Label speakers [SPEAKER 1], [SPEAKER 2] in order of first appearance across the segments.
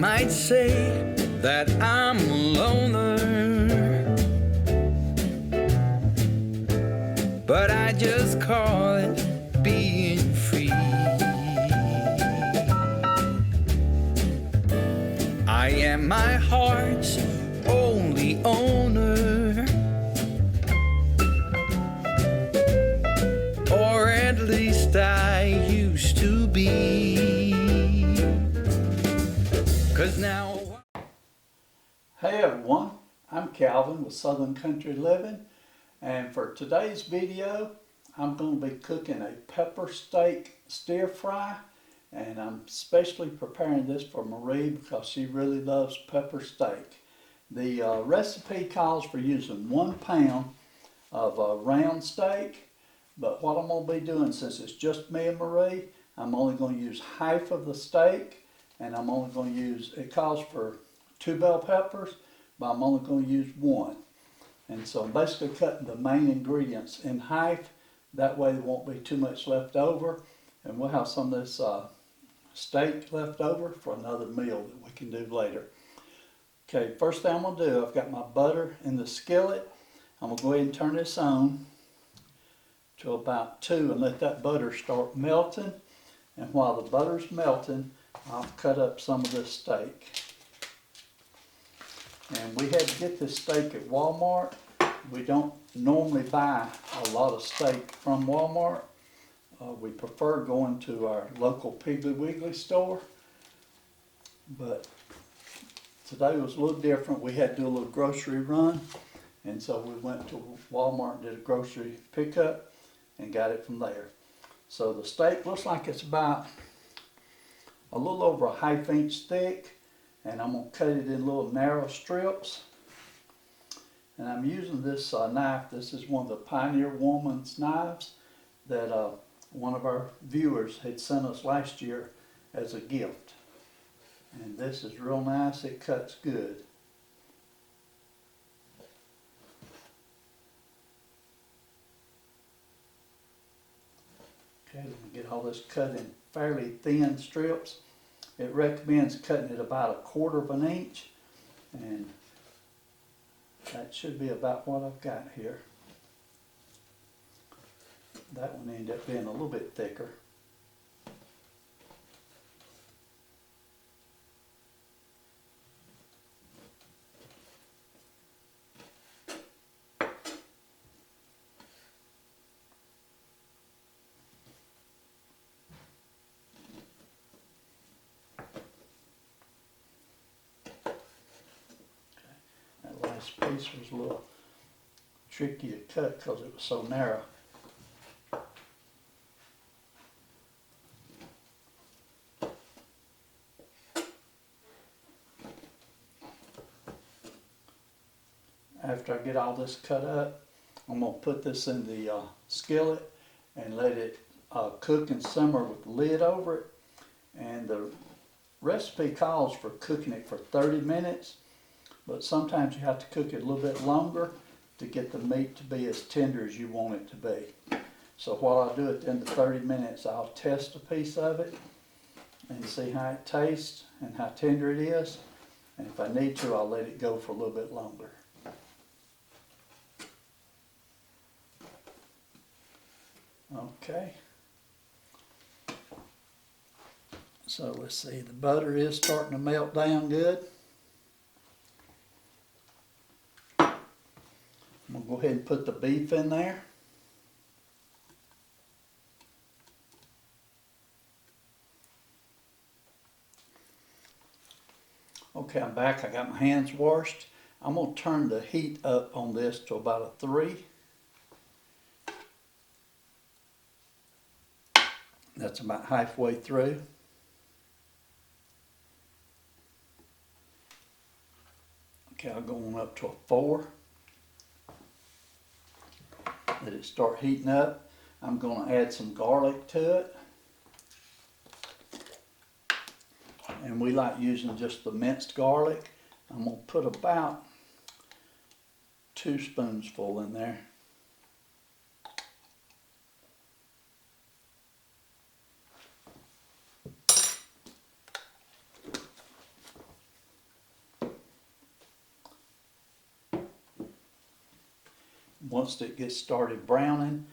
[SPEAKER 1] might say that I'm a loner, but I just call it being free. I am my heart's only owner, or at least I used to be. 'Cause now.
[SPEAKER 2] Hey everyone, I'm Calvin with Southern Country Living, and for today's video I'm going to be cooking a pepper steak stir fry, and I'm specially preparing this for Marie because she really loves pepper steak. The recipe calls for using 1 pound of round steak, but what I'm going to be doing, since it's just me and Marie, I'm only going to use half of the steak, and I'm only going to use, it calls for 2 bell peppers, but I'm only going to use 1. And so I'm basically cutting the main ingredients in half. That way there won't be too much left over, and we'll have some of this steak left over for another meal that we can do later. Okay, first thing I'm going to do, I've got my butter in the skillet. I'm going to go ahead and turn this on to about 2 and let that butter start melting. And while the butter's melting, I'll cut up some of this steak. And we had to get this steak at Walmart. We don't normally buy a lot of steak from Walmart. We prefer going to our local Piggly Wiggly store. But today was a little different. We had to do a little grocery run. And so we went to Walmart and did a grocery pickup and got it from there. So the steak looks like it's about a little over a ½ inch thick, and I'm going to cut it in little narrow strips. And I'm using this knife. This is one of the Pioneer Woman's knives that one of our viewers had sent us last year as a gift. And this is real nice. It cuts good. Okay, let me get all this cut in fairly thin strips. It recommends cutting it about 1/4 inch, and that should be about what I've got here. That one ended up being a little bit thicker. This piece was a little tricky to cut because it was so narrow. After I get all this cut up, I'm going to put this in the skillet and let it cook and simmer with the lid over it. And the recipe calls for cooking it for 30 minutes. But sometimes you have to cook it a little bit longer to get the meat to be as tender as you want it to be. So what I'll do at the end of 30 minutes, I'll test a piece of it and see how it tastes and how tender it is. And if I need to, I'll let it go for a little bit longer. Okay. So let's see, the butter is starting to melt down good. I'm going to go ahead and put the beef in there. Okay, I'm back. I got my hands washed. I'm going to turn the heat up on this to about a 3. That's about halfway through. Okay, I'll go on up to a 4. Let it start heating up. I'm going to add some garlic to it. And we like using just the minced garlic. I'm going to put about 2 spoonsful in there. once it gets started browning,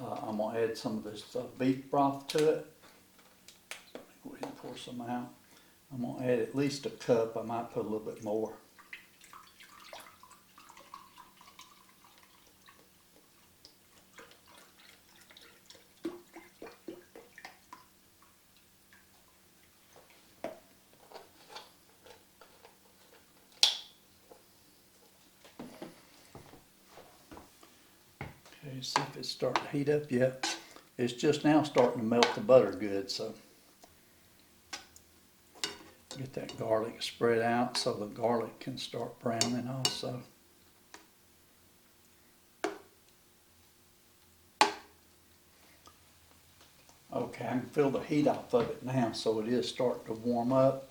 [SPEAKER 2] I'm going to add some of this beef broth to it. Go ahead and pour some out. I'm going to add at least a cup. I might put a little bit more. Okay, see if it's starting to heat up yet. It's just now starting to melt the butter good, so get that garlic spread out so the garlic can start browning also. Okay, I can feel the heat off of it now, so it is starting to warm up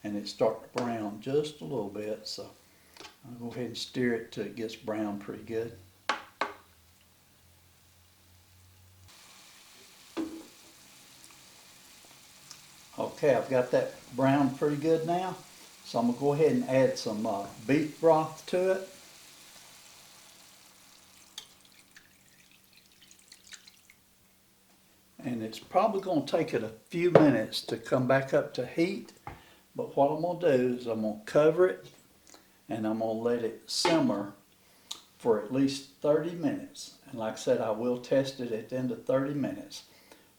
[SPEAKER 2] and it's starting to brown just a little bit, so I'll go ahead and stir it till it gets brown pretty good. Okay, I've got that browned pretty good now, so I'm going to go ahead and add some beef broth to it. And it's probably going to take it a few minutes to come back up to heat, but what I'm going to do is I'm going to cover it and I'm going to let it simmer for at least 30 minutes. And like I said, I will test it at the end of 30 minutes.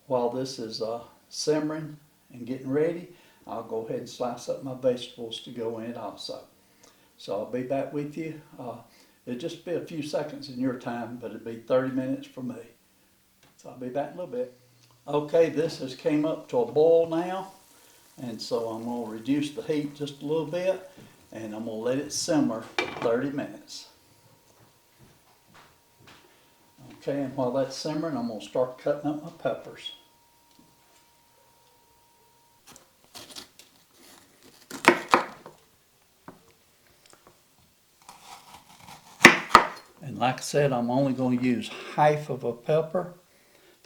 [SPEAKER 2] While this is simmering and getting ready, I'll go ahead and slice up my vegetables to go in it also. So I'll be back with you. It'll just be a few seconds in your time, but it'll be 30 minutes for me. So I'll be back in a little bit. Okay, this has came up to a boil now, and so I'm going to reduce the heat just a little bit, and I'm going to let it simmer for 30 minutes. Okay, and while that's simmering, I'm going to start cutting up my peppers. And like I said, I'm only going to use half of a pepper,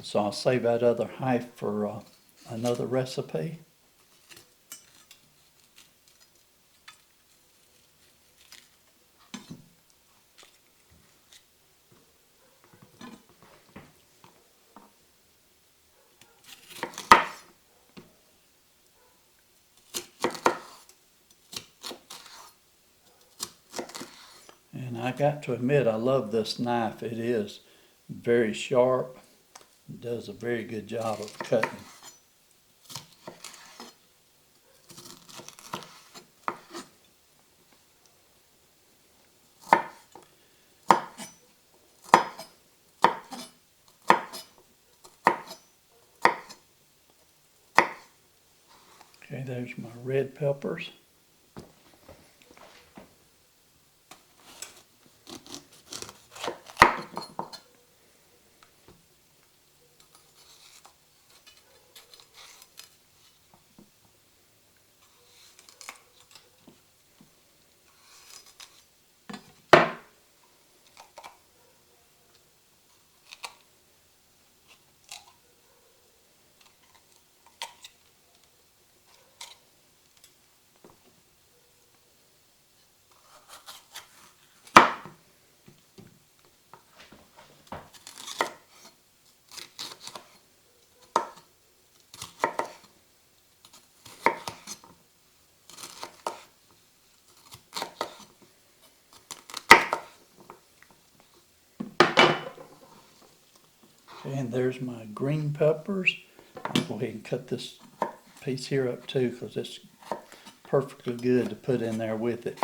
[SPEAKER 2] so I'll save that other half for another recipe. And I got to admit, I love this knife. It is very sharp. It does a very good job of cutting. Okay, there's my red peppers. And there's my green peppers. I'll go ahead and cut this piece here up too, because it's perfectly good to put in there with it.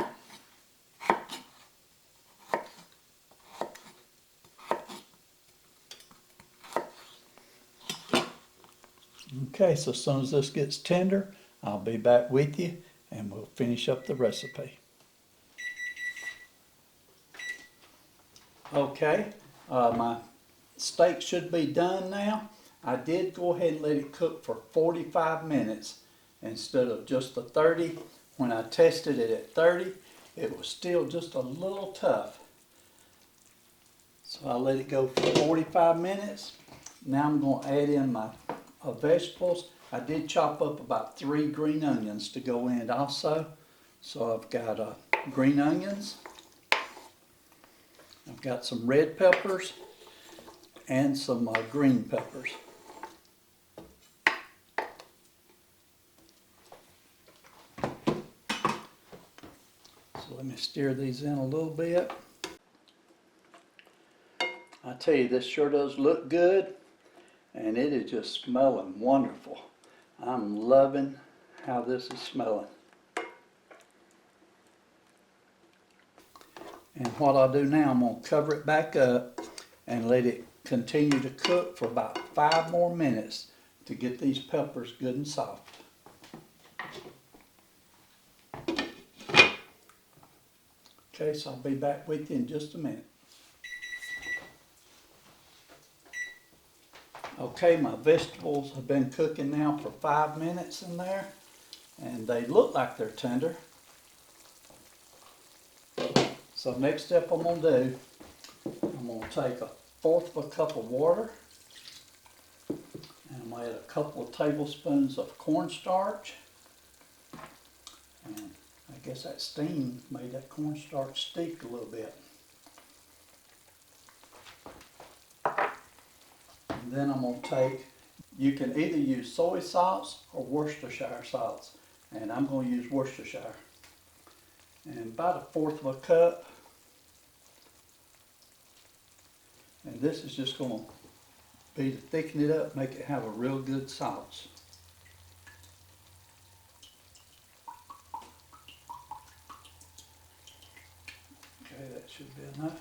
[SPEAKER 2] Okay, so as soon as this gets tender, I'll be back with you and we'll finish up the recipe. Okay, my steak should be done now. I did go ahead and let it cook for 45 minutes instead of just the 30. When I tested it at 30, it was still just a little tough. So I let it go for 45 minutes. Now I'm going to add in my vegetables. I did chop up about 3 green onions to go in also. So I've got green onions. I've I've got some red peppers and some green peppers. So let me stir these in a little bit. I tell you, this sure does look good, and it is just smelling wonderful. I'm loving how this is smelling. And what I'll do now, I'm going to cover it back up and let it continue to cook for about 5 more minutes to get these peppers good and soft. Okay, so I'll be back with you in just a minute. Okay, my vegetables have been cooking now for 5 minutes in there, and they look like they're tender. So next step I'm going to do, I'm going to take 1/4 cup of water, and I'm going to add a couple of tablespoons of cornstarch. And I guess that steam made that cornstarch stick a little bit. And then I'm going to take, you can either use soy sauce or Worcestershire sauce, and I'm going to use Worcestershire. And about 1/4 cup. And this is just going to be to thicken it up, make it have a real good sauce. Okay, that should be enough.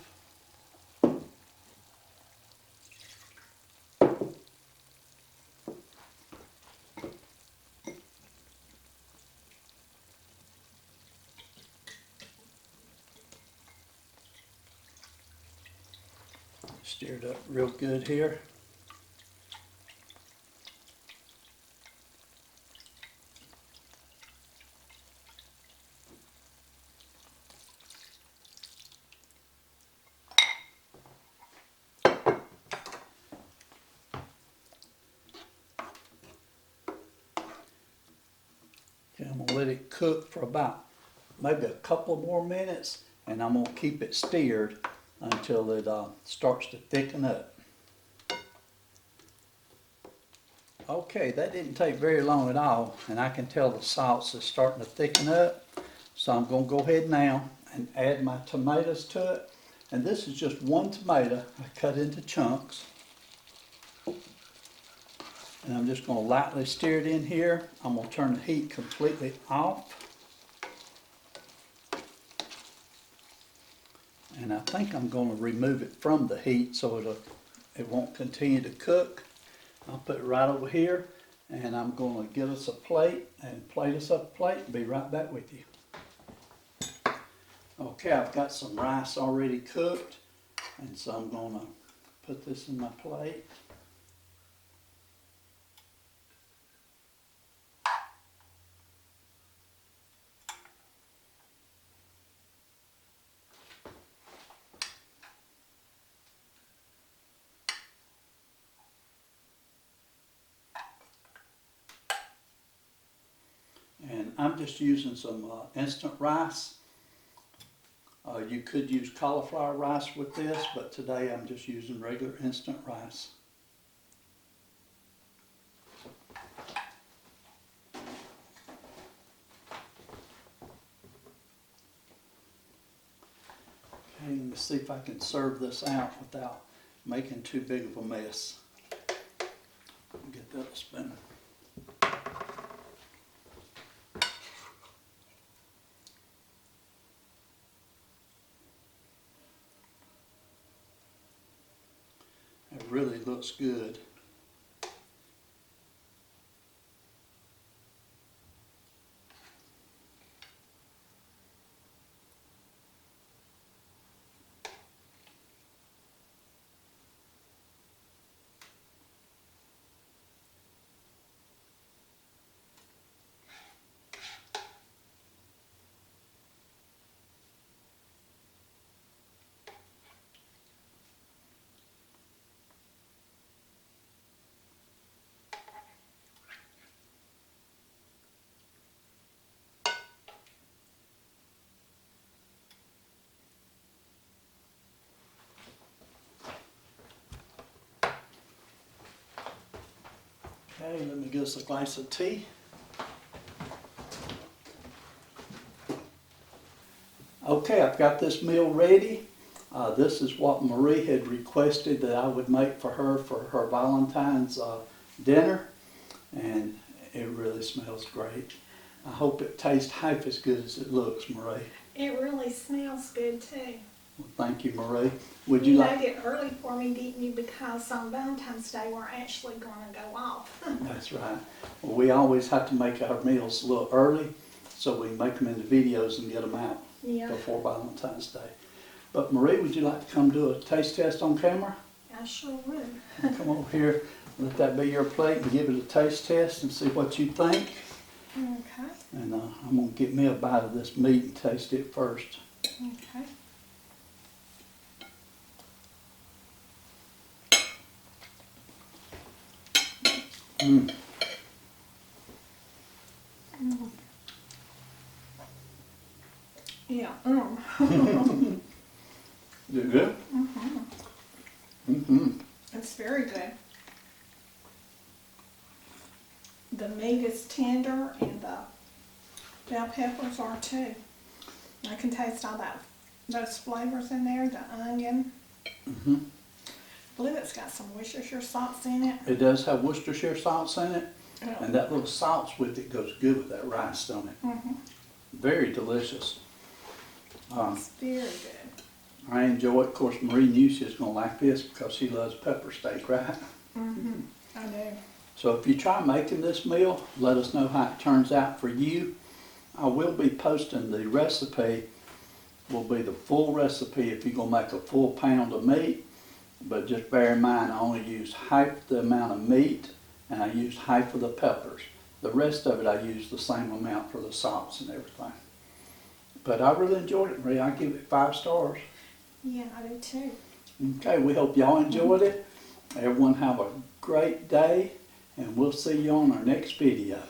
[SPEAKER 2] Stirred up real good here. Okay, I'm going to let it cook for about maybe a couple more minutes, and I'm going to keep it stirred until it starts to thicken up. Okay, that didn't take very long at all, and I can tell the sauce is starting to thicken up. So I'm going to go ahead now and add my tomatoes to it. And this is just 1 tomato I cut into chunks. And I'm just going to lightly stir it in here. I'm going to turn the heat completely off. And I think I'm going to remove it from the heat so it won't continue to cook. I'll put it right over here, and I'm going to get us a plate and plate us up a plate and be right back with you. Okay, I've got some rice already cooked, and so I'm going to put this in my plate. And I'm just using some instant rice. You could use cauliflower rice with this, but today I'm just using regular instant rice. Okay, let me see if I can serve this out without making too big of a mess. Get that spoon. It really looks good. Okay, let me get us a glass of tea. Okay, I've got this meal ready. This is what Marie had requested that I would make for her Valentine's dinner, and it really smells great. I hope it tastes half as good as it looks, Marie.
[SPEAKER 3] It really smells good too.
[SPEAKER 2] Well, thank you, Marie. Would you
[SPEAKER 3] You
[SPEAKER 2] like?
[SPEAKER 3] made it early for me, didn't you? Because on Valentine's Day we're actually going to go off.
[SPEAKER 2] That's right. Well, we always have to make our meals a little early so we can make them into videos and get them out
[SPEAKER 3] Yeah,
[SPEAKER 2] before Valentine's Day. But Marie, would you like to come do a taste test on camera?
[SPEAKER 3] I sure would.
[SPEAKER 2] Come over here, let that be your plate and give it a taste test and see what you think.
[SPEAKER 3] Okay,
[SPEAKER 2] And I'm going to get me a bite of this meat and taste it first.
[SPEAKER 3] okay.
[SPEAKER 2] Mm.
[SPEAKER 3] Yeah.
[SPEAKER 2] Is it good? Mm-hmm.
[SPEAKER 3] It's very good. The meat is tender and the bell peppers are too. I can taste all those flavors in there, the onion.
[SPEAKER 2] Mm-hmm.
[SPEAKER 3] I believe it's got some Worcestershire sauce in it.
[SPEAKER 2] It does have Worcestershire sauce in it,
[SPEAKER 3] Yeah.
[SPEAKER 2] and that little sauce with it goes good with that rice, don't it?
[SPEAKER 3] Mm-hmm.
[SPEAKER 2] Very delicious.
[SPEAKER 3] It's very good.
[SPEAKER 2] I enjoy it. Of course, Marie knew she was going to like this because she loves pepper steak, right?
[SPEAKER 3] Mm-hmm. I do.
[SPEAKER 2] So if you try making this meal, let us know how it turns out for you. I will be posting the recipe, will be the full recipe if you're going to make a full pound of meat. But just bear in mind, I only used half the amount of meat and I used half of the peppers. The rest of it I used the same amount for the sauce and everything. But I really enjoyed it, Marie. I give it 5 stars.
[SPEAKER 3] Yeah, I do too.
[SPEAKER 2] Okay, we hope y'all enjoyed it. Everyone have a great day, and we'll see you on our next video.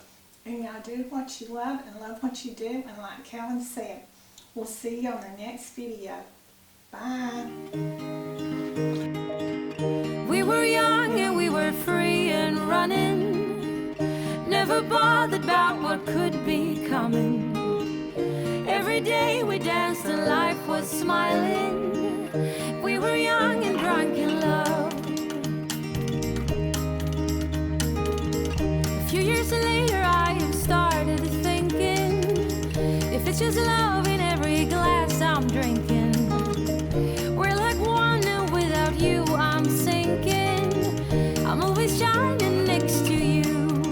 [SPEAKER 3] And y'all do what you love and love what you do. And like Calvin said, we'll see you on the next video. Bye.
[SPEAKER 4] We were young and we were free and running, never bothered about what could be coming. Every day we danced and life was smiling. We were young and drunk in love. A few years later I have started thinking, if it's just love in every glass I'm drinking, we're like one and without you I'm sinking. I'm always shining next to you.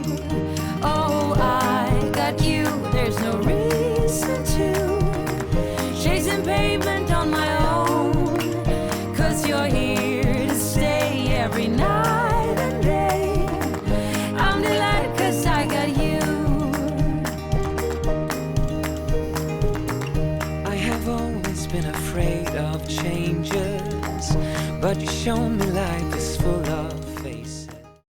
[SPEAKER 4] Oh, I got you, there's no reason to chasing pavement on my own, 'cause you're here to stay every night and day. I'm delighted 'cause I got you.
[SPEAKER 1] I have always been afraid of changes, but you show me life is full of